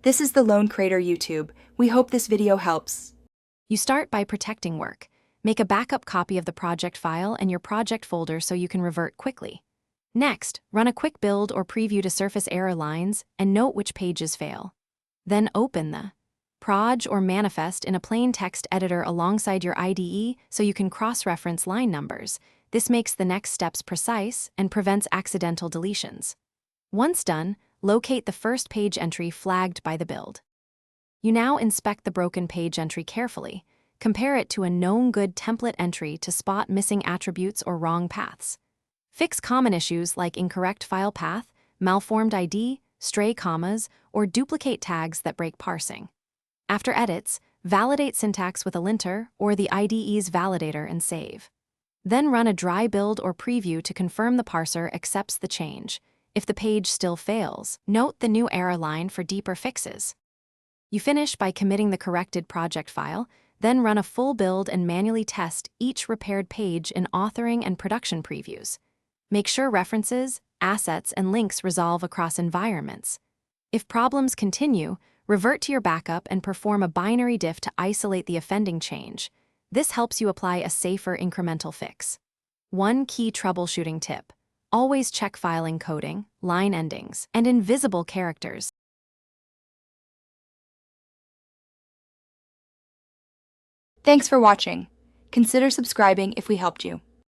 This is the Lone Crater YouTube. We hope this video helps. You start by protecting work. Make a backup copy of the project file and your project folder so you can revert quickly. Next, run a quick build or preview to surface error lines and note which pages fail. Then open the proj or manifest in a plain text editor alongside your IDE so you can cross-reference line numbers. This makes the next steps precise and prevents accidental deletions. Once done, locate the first page entry flagged by the build. You now inspect the broken page entry carefully. Compare it to a known good template entry to spot missing attributes or wrong paths. Fix common issues like incorrect file path, malformed ID, stray commas, or duplicate tags that break parsing. After edits, validate syntax with a linter or the IDE's validator and save. Then run a dry build or preview to confirm the parser accepts the change. If the page still fails, note the new error line for deeper fixes. You finish by committing the corrected project file, then run a full build and manually test each repaired page in authoring and production previews. Make sure references, assets, and links resolve across environments. If problems continue, revert to your backup and perform a binary diff to isolate the offending change. This helps you apply a safer incremental fix. One key troubleshooting tip: always check file encoding, line endings, and invisible characters. Thanks for watching. Consider subscribing if we helped you.